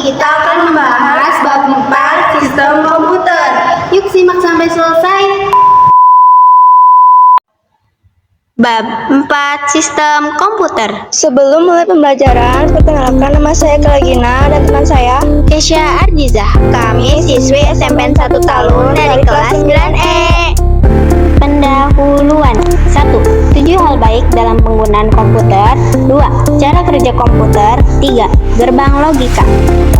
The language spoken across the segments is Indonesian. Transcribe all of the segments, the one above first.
kita akan membahas bab 4 sistem komputer. Yuk simak sampai selesai. Bab 4 sistem komputer. Sebelum mulai pembelajaran, perkenalkan nama saya Kalagina dan teman saya Kesha Arjizah. Kami siswi SMP 1 Talun dari kelas 9E. Pendahuluan. 1. 7 hal baik dalam penggunaan komputer. 2. Cara kerja komputer. 3. Gerbang logika.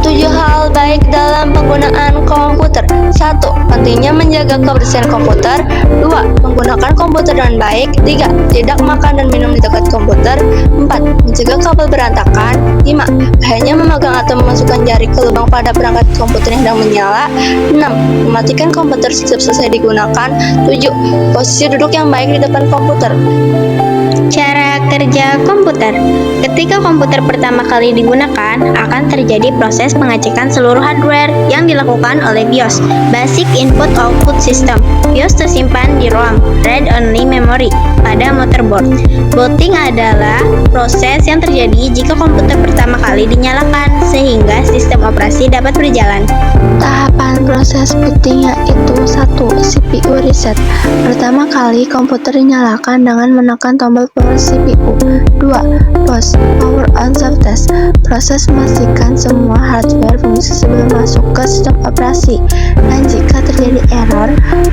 7 hal baik dalam penggunaan komputer. 1. Pentingnya menjaga kebersihan komputer. 2. Menggunakan komputer dengan baik. 3. Tidak makan dan minum di dekat komputer. 4. Mencegah kabel berantakan. 5. Bahayanya memegang atau memasukkan jari ke lubang pada perangkat komputer yang sedang menyala. 6. Mematikan komputer setiap selesai digunakan. 7. Posisi duduk yang baik di depan komputer. Cara kerja komputer. Ketika komputer pertama kali digunakan, akan terjadi proses pengecekan seluruh hardware yang dilakukan oleh BIOS, Basic Input Output System. BIOS tersimpan di ROM, Read Only Memory, pada motherboard. Booting adalah proses yang terjadi jika komputer pertama kali dinyalakan, sehingga sistem operasi dapat berjalan. Tahapan proses booting yaitu 1. CPU reset. Pertama kali komputer dinyalakan dengan menekan tombol power CPU. 2. Power on soft test. Proses memastikan semua hardware fungsi sebelum masuk ke sistem operasi, dan jika terjadi error,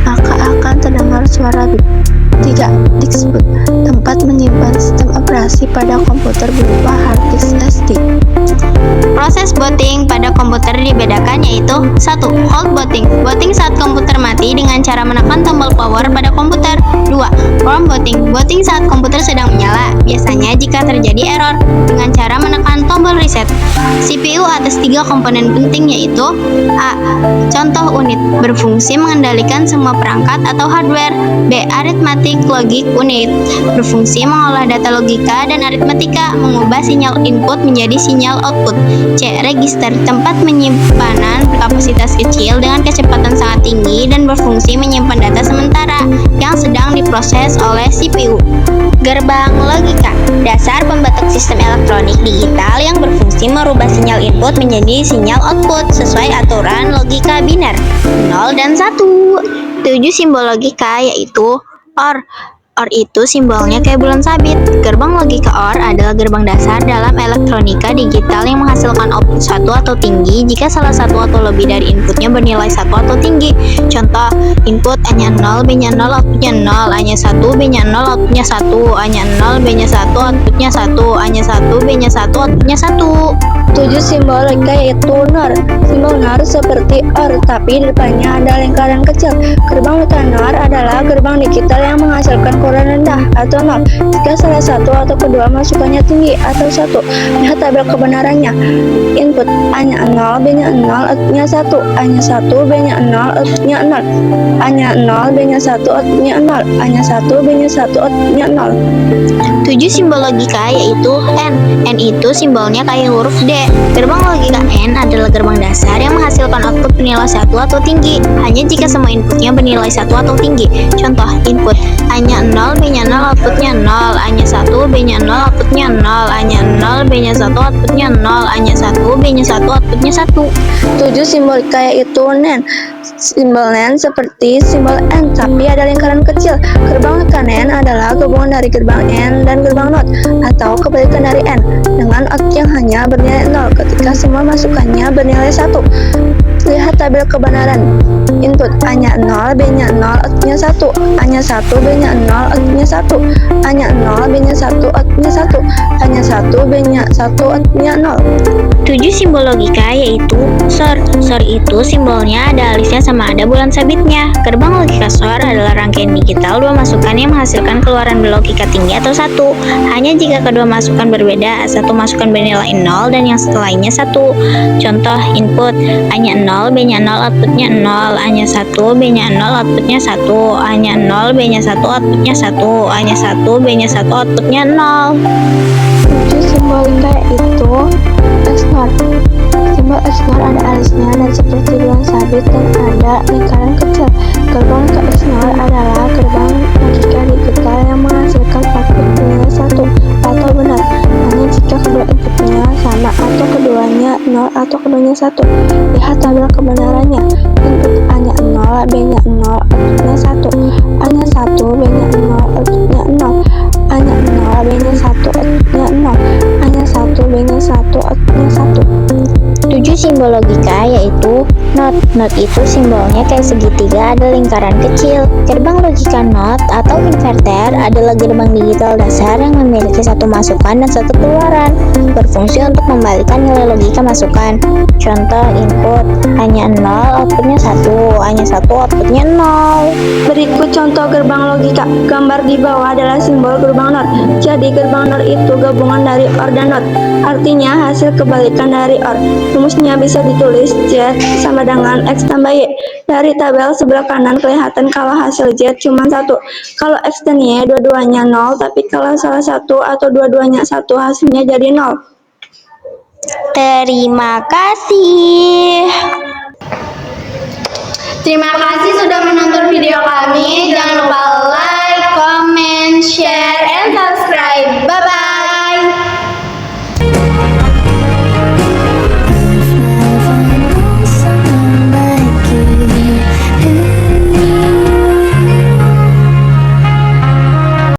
maka akan terdengar suara bip. 3. Disk boot. Tempat menyimpan sistem operasi pada komputer berupa hard disk SD. Proses booting pada komputer dibedakan yaitu 1. Hold booting. Booting saat komputer mati dengan cara menekan tombol power pada komputer. 2. Warm booting. Booting saat komputer sedang menyala, biasanya jika terjadi error, dengan cara menekan tombol reset. CPU atas 3 komponen penting yaitu A. Contoh unit, berfungsi mengendalikan semua perangkat atau hardware. B. Arithmetic logic unit, berfungsi mengolah data logika dan aritmatika, mengubah sinyal input menjadi sinyal output. C. Register, tempat penyimpanan berkapasitas kecil dengan kecepatan sangat tinggi dan berfungsi menyimpan data sementara yang sedang diproses oleh CPU. Gerbang logika, dasar pembentuk sistem elektronik digital yang berfungsi merubah sinyal input menjadi sinyal output sesuai aturan logika biner 0 dan 1. 7 simbol logika yaitu OR. OR itu simbolnya kayak bulan sabit. Gerbang logika OR adalah gerbang dasar dalam elektronika digital yang menghasilkan output 1 atau tinggi jika salah satu atau lebih dari inputnya bernilai 1 atau tinggi. Contoh, input A-nya 0, B-nya 0, outputnya 0, A-nya 1, B-nya 0, outputnya 1, A-nya 0, B-nya 1, outputnya 1, A-nya 1, B-nya 1, outputnya 1. 7 simbol logika yaitu NOR. Simbol NOR seperti OR, tapi di depannya ada lingkaran kecil. Gerbang logika NOR adalah gerbang digital yang menghasilkan ukuran rendah atau 0 jika salah satu atau kedua masukannya tinggi atau 1. Lihat tabel kebenarannya. Input A-nya 0, B-nya 0, outputnya 1, A-nya 1, B-nya 0, outputnya 0, A-nya 0, B-nya 1, outputnya 0, A-nya 1, B-nya 1, outputnya 0. 7 simbol logika yaitu N. N itu simbolnya kayak huruf D. Gerbang logika N adalah gerbang dasar yang menghasilkan output bernilai 1 atau tinggi hanya jika semua inputnya bernilai 1 atau tinggi. Contoh, input A-nya 0, B-nya 0, outputnya 0, A-nya 1, B-nya 0, outputnya 0, A-nya 0, B-nya 1, outputnya 0, A-nya 1, B-nya 1, outputnya 1. 7 simbol yaitu NAND. Simbol NAND seperti simbol N, tapi ada lingkaran kecil. Gerbang logika NAND adalah gabungan dari gerbang N dan gerbang NOT, atau kebalikan dari N, dengan output yang hanya bernilai 0 ketika semua masukannya bernilai 1. Lihat tabel kebenaran. Input A-nya 0, B-nya 0, outputnya 1, A-nya 1, B-nya 0, outputnya 1, A-nya 0, B-nya 1, outputnya 1, A-nya 1, B-nya 1, outputnya 0. 7 simbol logika yaitu SOR. SOR itu simbolnya ada alisnya sama ada bulan sabitnya. Gerbang logika SOR adalah rangkaian digital dua masukan yang menghasilkan keluaran berlogika tinggi atau 1. Hanya jika kedua masukan berbeda, satu masukan bernilai 0 dan yang lainnya 1. Contoh, input A-nya 0, B-nya 0, outputnya 0, A-nya 1, B-nya 0, outputnya 1, A-nya 0, B-nya 1, outputnya 1, A-nya 1, B-nya 1, outputnya 0. 7 simbol yaitu XNOR. Simbol XNOR ada alisnya dan seperti bulan sabit dan ada lingkaran kecil. Gerbang logika XNOR adalah gerbang logika digital yang menghasilkan output bernilai 1 atau benar hanya jika kedua inputnya sama atau keduanya 0 atau keduanya outputnya 1. Lihat tabel kebenarannya. Input A-nya 0, B-nya 0, outputnya 1. A-nya 1, B-nya 0, outputnya 0. A-nya 0, B-nya 1, outputnya 0. A-nya 1, B-nya 1, outputnya 1. 7 simbol logika yaitu not. Not itu simbolnya kayak segitiga ada lingkaran kecil. Gerbang logika not atau inverter adalah gerbang digital dasar yang memiliki satu masukan dan satu keluaran, berfungsi untuk membalikan nilai logika masukan. Contoh input A-nya 0, outputnya 1, A-nya 1, outputnya 0. Berikut contoh gerbang logika. Gambar di bawah adalah simbol gerbang NOT. Jadi gerbang NOT itu gabungan dari OR dan NOT. Artinya hasil kebalikan dari OR. Rumusnya bisa ditulis Z sama dengan X tambah Y. Dari tabel sebelah kanan kelihatan kalau hasil Z cuma 1. Kalau X dan Y dua-duanya 0, tapi kalau salah satu atau dua-duanya 1 hasilnya jadi 0. Terima kasih. Terima kasih sudah menonton video kami. Jangan lupa